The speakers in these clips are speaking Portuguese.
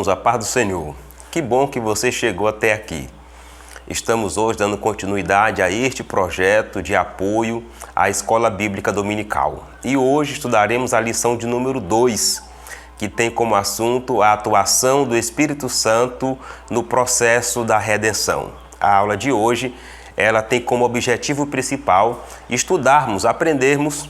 Irmãos, a paz do Senhor. Que bom que você chegou até aqui. Estamos hoje dando continuidade a este projeto de apoio à Escola Bíblica Dominical. E hoje estudaremos a lição de número 2, que tem como assunto a atuação do Espírito Santo no processo da redenção. A aula de hoje, ela tem como objetivo principal estudarmos, aprendermos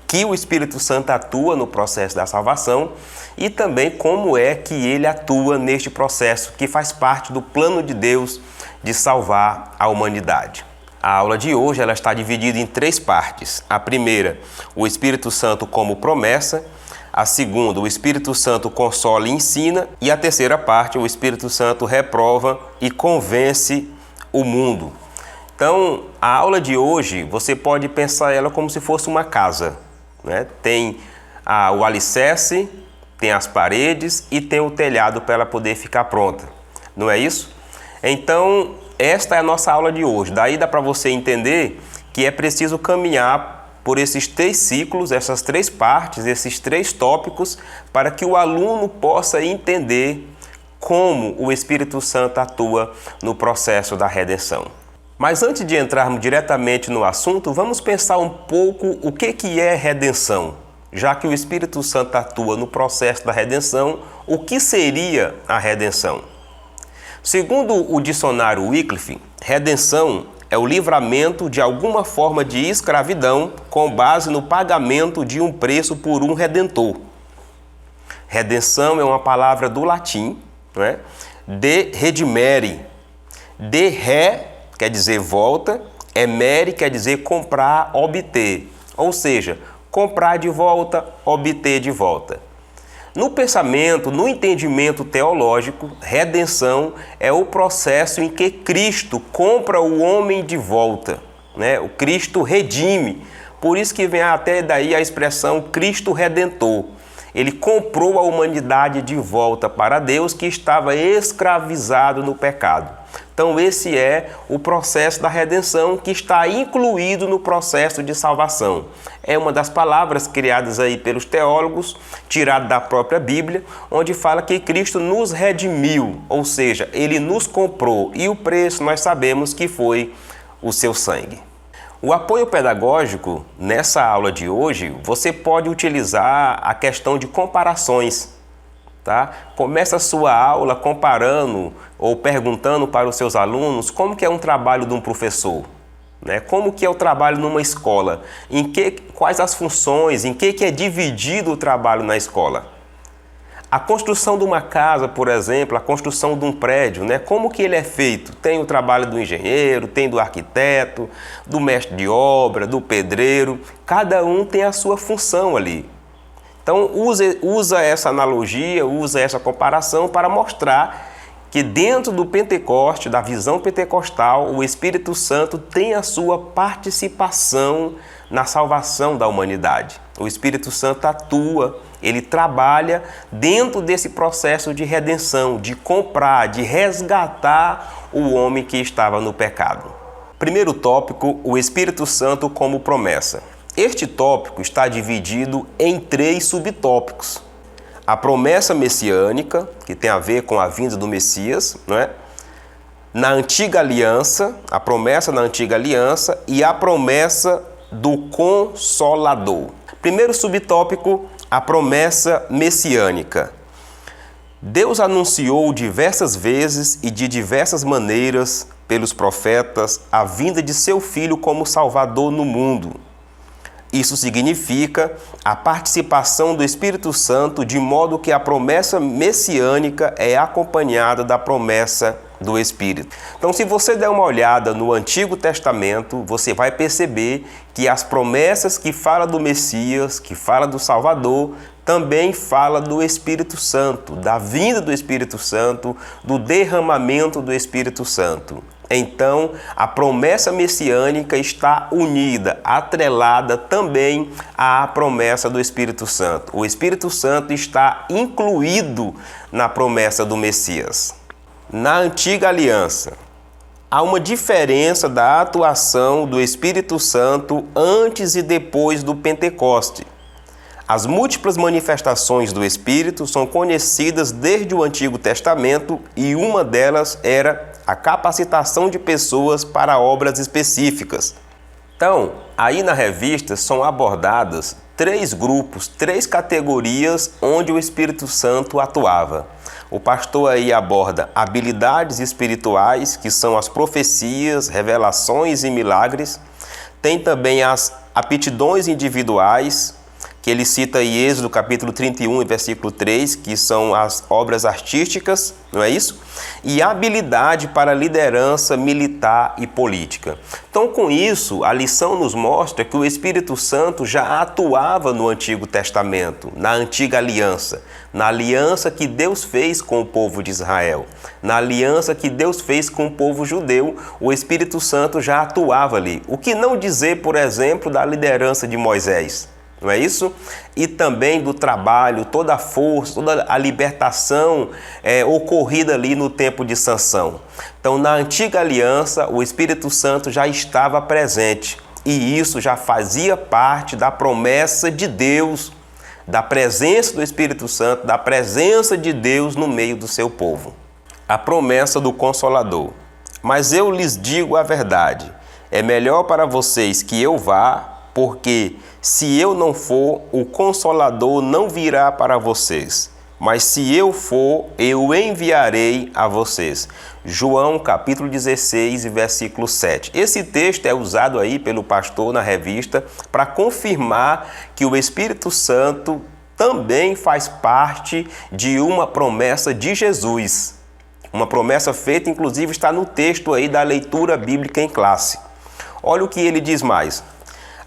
que o Espírito Santo atua no processo da salvação e também como é que ele atua neste processo que faz parte do plano de Deus de salvar a humanidade. A aula de hoje ela está dividida em 3 partes. A primeira, o Espírito Santo como promessa. A segunda, o Espírito Santo consola e ensina. E a terceira parte, o Espírito Santo reprova e convence o mundo. Então, a aula de hoje, você pode pensar ela como se fosse uma casa, né? Tem o alicerce, tem as paredes e tem o telhado para ela poder ficar pronta. Não é isso? Então, esta é a nossa aula de hoje. Daí dá para você entender que é preciso caminhar por esses 3 ciclos, essas 3 partes, esses 3 tópicos, para que o aluno possa entender como o Espírito Santo atua no processo da redenção. Mas antes de entrarmos diretamente no assunto, vamos pensar um pouco o que é redenção. Já que o Espírito Santo atua no processo da redenção, o que seria a redenção? Segundo o dicionário Wycliffe, redenção é o livramento de alguma forma de escravidão com base no pagamento de um preço por um redentor. Redenção é uma palavra do latim, né? De redimere. De re quer dizer volta, emere quer dizer comprar, obter. Ou seja, comprar de volta, obter de volta. No pensamento, no entendimento teológico, redenção é o processo em que Cristo compra o homem de volta, né? O Cristo redime. Por isso que vem até daí a expressão Cristo Redentor. Ele comprou a humanidade de volta para Deus que estava escravizado no pecado. Então esse é o processo da redenção que está incluído no processo de salvação. É uma das palavras criadas aí pelos teólogos, tirada da própria Bíblia, onde fala que Cristo nos redimiu, ou seja, ele nos comprou e o preço nós sabemos que foi o seu sangue. O apoio pedagógico, nessa aula de hoje, você pode utilizar a questão de comparações. Tá? Começa a sua aula comparando ou perguntando para os seus alunos como que é um trabalho de um professor, né? Como que é o trabalho numa escola, quais as funções, em que é dividido o trabalho na escola. A construção de uma casa, por exemplo, a construção de um prédio, né? Como que ele é feito? Tem o trabalho do engenheiro, tem do arquiteto, do mestre de obra, do pedreiro, cada um tem a sua função ali. Então usa essa analogia, usa essa comparação para mostrar que dentro do Pentecoste, da visão pentecostal, o Espírito Santo tem a sua participação na salvação da humanidade. O Espírito Santo atua, ele trabalha dentro desse processo de redenção, de comprar, de resgatar o homem que estava no pecado. Primeiro tópico, o Espírito Santo como promessa. Este tópico está dividido em 3 subtópicos. A promessa messiânica, que tem a ver com a vinda do Messias, não é? Na antiga aliança, a promessa na antiga aliança e a promessa do Consolador. Primeiro subtópico, a promessa messiânica. Deus anunciou diversas vezes e de diversas maneiras pelos profetas a vinda de seu Filho como Salvador no mundo. Isso significa a participação do Espírito Santo, de modo que a promessa messiânica é acompanhada da promessa do Espírito. Então, se você der uma olhada no Antigo Testamento, você vai perceber que as promessas que falam do Messias, que falam do Salvador, também fala do Espírito Santo, da vinda do Espírito Santo, do derramamento do Espírito Santo. Então, a promessa messiânica está unida, atrelada também à promessa do Espírito Santo. O Espírito Santo está incluído na promessa do Messias. Na antiga aliança, há uma diferença da atuação do Espírito Santo antes e depois do Pentecoste. As múltiplas manifestações do Espírito são conhecidas desde o Antigo Testamento e uma delas era a capacitação de pessoas para obras específicas. Então, aí na revista são abordadas 3 grupos, 3 categorias onde o Espírito Santo atuava. O pastor aí aborda habilidades espirituais, que são as profecias, revelações e milagres. Tem também as aptidões individuais, que ele cita aí Êxodo capítulo 31 e versículo 3, que são as obras artísticas, não é isso? E habilidade para liderança militar e política. Então, com isso, a lição nos mostra que o Espírito Santo já atuava no Antigo Testamento, na Antiga Aliança, na aliança que Deus fez com o povo de Israel, na aliança que Deus fez com o povo judeu, o Espírito Santo já atuava ali. O que não dizer, por exemplo, da liderança de Moisés? Não é isso? E também do trabalho, toda a força, toda a libertação ocorrida ali no tempo de Sansão. Então, na Antiga Aliança, o Espírito Santo já estava presente e isso já fazia parte da promessa de Deus, da presença do Espírito Santo, da presença de Deus no meio do seu povo. A promessa do Consolador. Mas eu lhes digo a verdade, é melhor para vocês que eu vá, porque se eu não for, o Consolador não virá para vocês. Mas se eu for, eu enviarei a vocês. João capítulo 16 e versículo 7. Esse texto é usado aí pelo pastor na revista para confirmar que o Espírito Santo também faz parte de uma promessa de Jesus. Uma promessa feita, inclusive, está no texto aí da leitura bíblica em classe. Olha o que ele diz mais.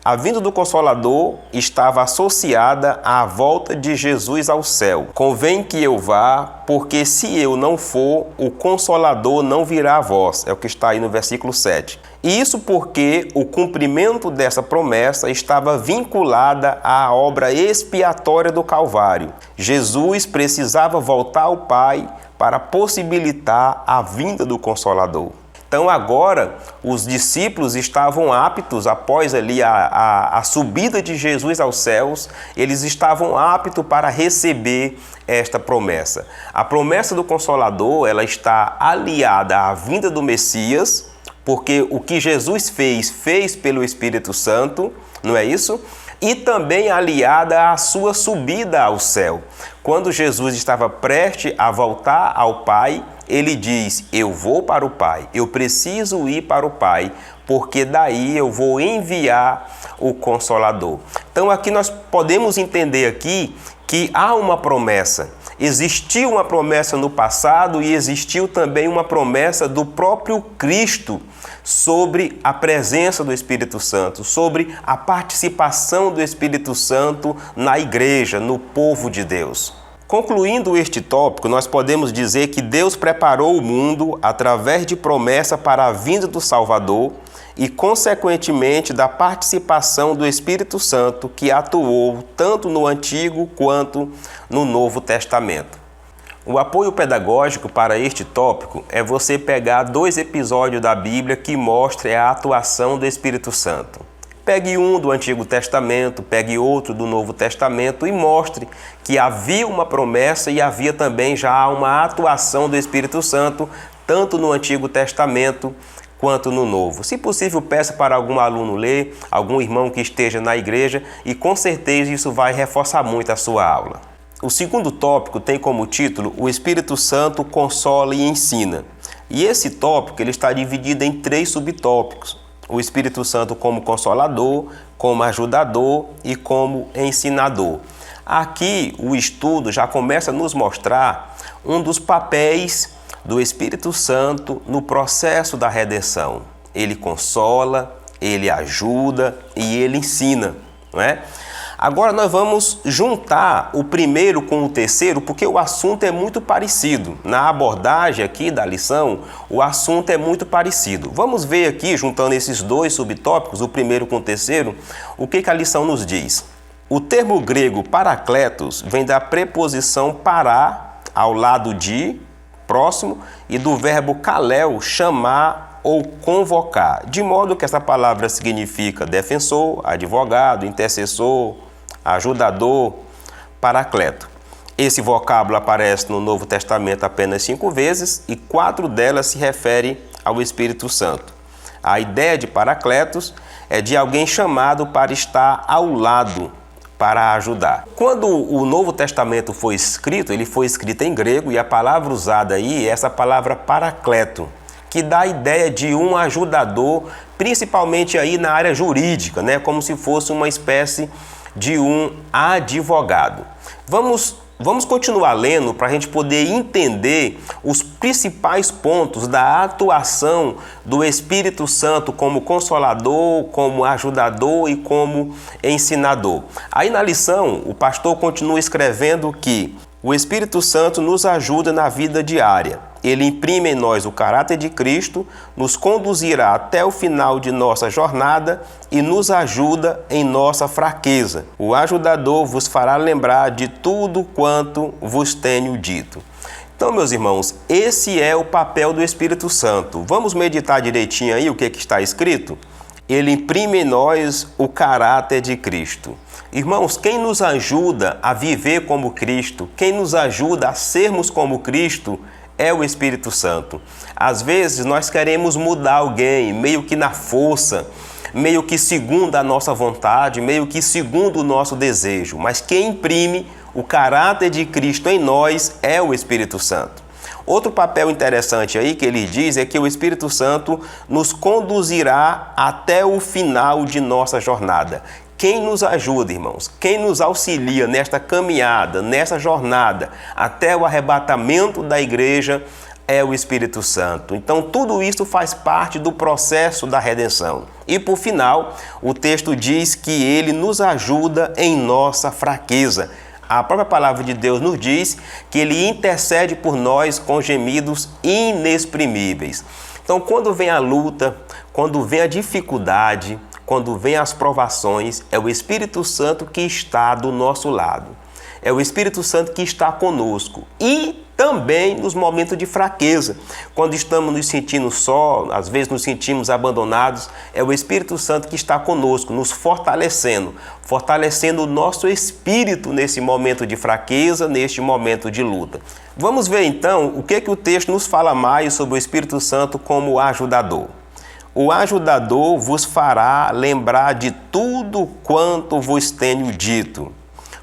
A vinda do Consolador estava associada à volta de Jesus ao céu. Convém que eu vá, porque se eu não for, o Consolador não virá a vós. É o que está aí no versículo 7. E isso porque o cumprimento dessa promessa estava vinculada à obra expiatória do Calvário. Jesus precisava voltar ao Pai para possibilitar a vinda do Consolador. Então agora os discípulos estavam aptos, após ali a subida de Jesus aos céus, eles estavam aptos para receber esta promessa. A promessa do Consolador, ela está aliada à vinda do Messias, porque o que Jesus fez pelo Espírito Santo, não é isso? E também aliada à sua subida ao céu. Quando Jesus estava prestes a voltar ao Pai, ele diz, eu vou para o Pai, eu preciso ir para o Pai, porque daí eu vou enviar o Consolador. Então aqui nós podemos entender aqui que há uma promessa. Existiu uma promessa no passado e existiu também uma promessa do próprio Cristo sobre a presença do Espírito Santo, sobre a participação do Espírito Santo na igreja, no povo de Deus. Concluindo este tópico, nós podemos dizer que Deus preparou o mundo através de promessa para a vinda do Salvador e, consequentemente, da participação do Espírito Santo que atuou tanto no Antigo quanto no Novo Testamento. O apoio pedagógico para este tópico é você pegar 2 episódios da Bíblia que mostrem a atuação do Espírito Santo. Pegue um do Antigo Testamento, pegue outro do Novo Testamento e mostre que havia uma promessa e havia também já uma atuação do Espírito Santo, tanto no Antigo Testamento quanto no Novo. Se possível, peça para algum aluno ler, algum irmão que esteja na igreja e com certeza isso vai reforçar muito a sua aula. O segundo tópico tem como título O Espírito Santo consola e ensina. E esse tópico ele está dividido em 3 subtópicos. O Espírito Santo como consolador, como ajudador e como ensinador. Aqui o estudo já começa a nos mostrar um dos papéis do Espírito Santo no processo da redenção. Ele consola, ele ajuda e ele ensina, não é? Agora nós vamos juntar o primeiro com o terceiro, porque o assunto é muito parecido. Na abordagem aqui da lição, o assunto é muito parecido. Vamos ver aqui, juntando esses 2 subtópicos, o primeiro com o terceiro, o que a lição nos diz. O termo grego parakletos vem da preposição para, ao lado de, próximo, e do verbo kaleo, chamar ou convocar, de modo que essa palavra significa defensor, advogado, intercessor, ajudador, paracleto. Esse vocábulo aparece no Novo Testamento apenas 5 vezes e 4 delas se referem ao Espírito Santo. A ideia de paracletos é de alguém chamado para estar ao lado, para ajudar. Quando o Novo Testamento foi escrito, ele foi escrito em grego e a palavra usada aí é essa palavra paracleto, que dá a ideia de um ajudador, principalmente aí na área jurídica, né? Como se fosse uma espécie de um advogado. Vamos continuar lendo para a gente poder entender os principais pontos da atuação do Espírito Santo como consolador, como ajudador e como ensinador. Aí na lição, o pastor continua escrevendo que o Espírito Santo nos ajuda na vida diária. Ele imprime em nós o caráter de Cristo, nos conduzirá até o final de nossa jornada e nos ajuda em nossa fraqueza. O ajudador vos fará lembrar de tudo quanto vos tenho dito. Então, meus irmãos, esse é o papel do Espírito Santo. Vamos meditar direitinho aí o que está escrito? Ele imprime em nós o caráter de Cristo. Irmãos, quem nos ajuda a viver como Cristo, quem nos ajuda a sermos como Cristo, é o Espírito Santo. Às vezes nós queremos mudar alguém, meio que na força, meio que segundo a nossa vontade, meio que segundo o nosso desejo. Mas quem imprime o caráter de Cristo em nós é o Espírito Santo. Outro papel interessante aí que ele diz é que o Espírito Santo nos conduzirá até o final de nossa jornada. Quem nos ajuda, irmãos, quem nos auxilia nesta caminhada, nessa jornada, até o arrebatamento da igreja, é o Espírito Santo. Então, tudo isso faz parte do processo da redenção. E, por final, o texto diz que ele nos ajuda em nossa fraqueza. A própria palavra de Deus nos diz que ele intercede por nós com gemidos inexprimíveis. Então, quando vem a luta, quando vem a dificuldade, quando vem as provações, é o Espírito Santo que está do nosso lado. É o Espírito Santo que está conosco. E também nos momentos de fraqueza, quando estamos nos sentindo só, às vezes nos sentimos abandonados, é o Espírito Santo que está conosco, nos fortalecendo o nosso espírito nesse momento de fraqueza, neste momento de luta. Vamos ver então o que o texto nos fala mais sobre o Espírito Santo como ajudador. O ajudador vos fará lembrar de tudo quanto vos tenho dito,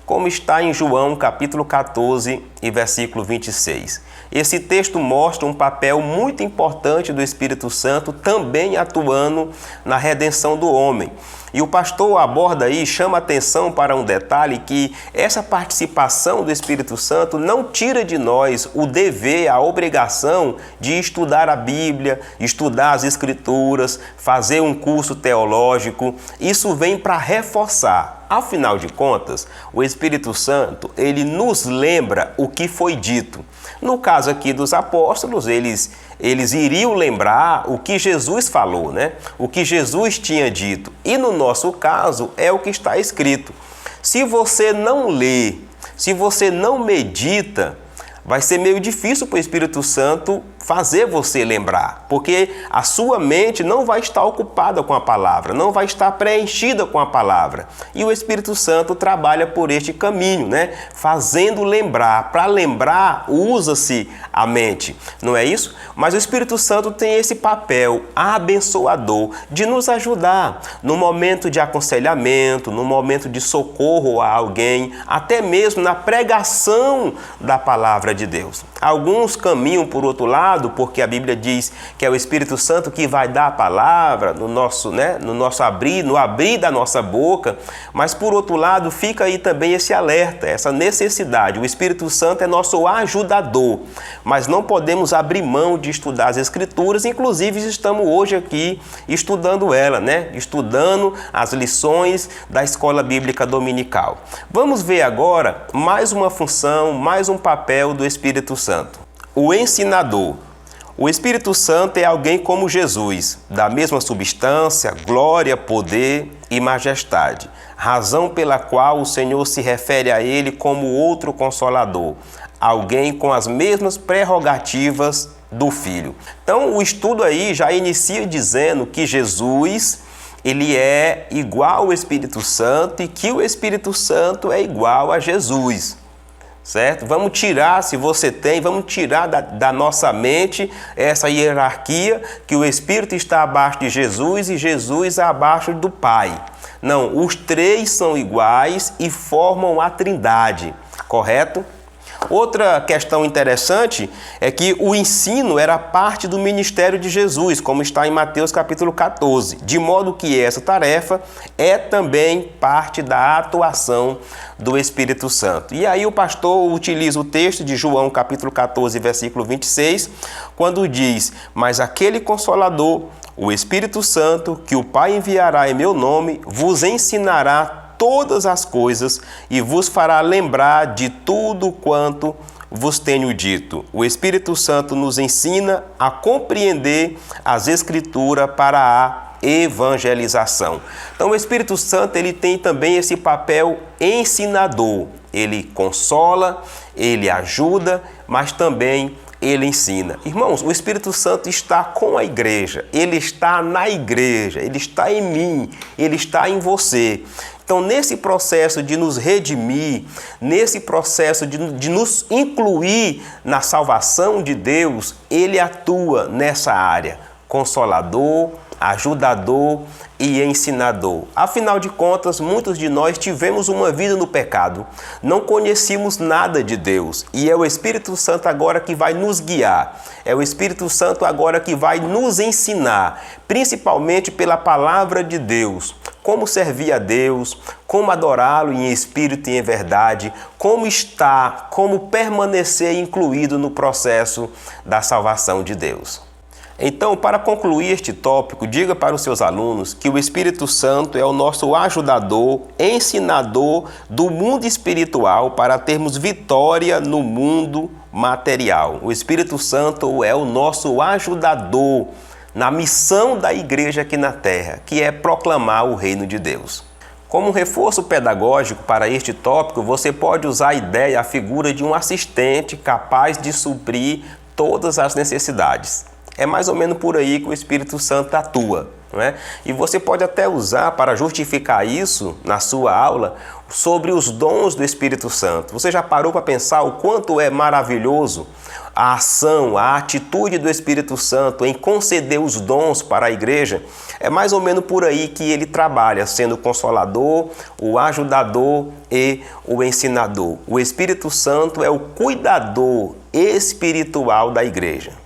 como está em João capítulo 14 e versículo 26. Esse texto mostra um papel muito importante do Espírito Santo também atuando na redenção do homem. E o pastor aborda aí, chama atenção para um detalhe que essa participação do Espírito Santo não tira de nós o dever, a obrigação de estudar a Bíblia, estudar as Escrituras, fazer um curso teológico. Isso vem para reforçar. Afinal de contas, o Espírito Santo, ele nos lembra o que foi dito. No caso aqui dos apóstolos, eles iriam lembrar o que Jesus falou, né? O que Jesus tinha dito. E no nosso caso, é o que está escrito. Se você não lê, se você não medita, vai ser meio difícil para o Espírito Santo fazer você lembrar, porque a sua mente não vai estar ocupada com a palavra, não vai estar preenchida com a palavra. E o Espírito Santo trabalha por este caminho, né? Fazendo lembrar. Para lembrar, usa-se a mente, não é isso? Mas o Espírito Santo tem esse papel abençoador de nos ajudar no momento de aconselhamento, no momento de socorro a alguém, até mesmo na pregação da palavra de Deus. Alguns caminham por outro lado, porque a Bíblia diz que é o Espírito Santo que vai dar a palavra no nosso abrir, no abrir da nossa boca, mas por outro lado fica aí também esse alerta, essa necessidade. O Espírito Santo é nosso ajudador, mas não podemos abrir mão de estudar as Escrituras, inclusive estamos hoje aqui estudando ela, né? Estudando as lições da Escola Bíblica Dominical. Vamos ver agora mais uma função, mais um papel do Espírito Santo. O ensinador. O Espírito Santo é alguém como Jesus, da mesma substância, glória, poder e majestade, razão pela qual o Senhor se refere a ele como outro consolador, alguém com as mesmas prerrogativas do Filho. Então, o estudo aí já inicia dizendo que Jesus ele é igual ao Espírito Santo e que o Espírito Santo é igual a Jesus. Certo? Vamos tirar, se você tem, vamos tirar da nossa mente essa hierarquia que o Espírito está abaixo de Jesus e Jesus abaixo do Pai. Não, os três são iguais e formam a Trindade, correto? Outra questão interessante é que o ensino era parte do ministério de Jesus, como está em Mateus capítulo 14, de modo que essa tarefa é também parte da atuação do Espírito Santo. E aí o pastor utiliza o texto de João capítulo 14, versículo 26, quando diz: mas aquele Consolador, o Espírito Santo, que o Pai enviará em meu nome, vos ensinará todas as coisas e vos fará lembrar de tudo quanto vos tenho dito. O Espírito Santo nos ensina a compreender as Escrituras para a evangelização. Então o Espírito Santo ele tem também esse papel ensinador. Ele consola, ele ajuda, mas também ele ensina. Irmãos, o Espírito Santo está com a igreja, ele está na igreja, ele está em mim, ele está em você. Então, nesse processo de nos redimir, nesse processo de nos incluir na salvação de Deus, ele atua nessa área, consolador, ajudador e ensinador. Afinal de contas, muitos de nós tivemos uma vida no pecado, não conhecíamos nada de Deus e é o Espírito Santo agora que vai nos guiar, é o Espírito Santo agora que vai nos ensinar, principalmente pela palavra de Deus, como servir a Deus, como adorá-lo em espírito e em verdade, como permanecer incluído no processo da salvação de Deus. Então, para concluir este tópico, diga para os seus alunos que o Espírito Santo é o nosso ajudador, ensinador do mundo espiritual para termos vitória no mundo material. O Espírito Santo é o nosso ajudador na missão da igreja aqui na terra, que é proclamar o reino de Deus. Como um reforço pedagógico para este tópico, você pode usar a ideia, a figura de um assistente capaz de suprir todas as necessidades. É mais ou menos por aí que o Espírito Santo atua, não é? E você pode até usar para justificar isso na sua aula sobre os dons do Espírito Santo. Você já parou para pensar o quanto é maravilhoso a ação, a atitude do Espírito Santo em conceder os dons para a igreja? É mais ou menos por aí que ele trabalha, sendo o consolador, o ajudador e o ensinador. O Espírito Santo é o cuidador espiritual da igreja.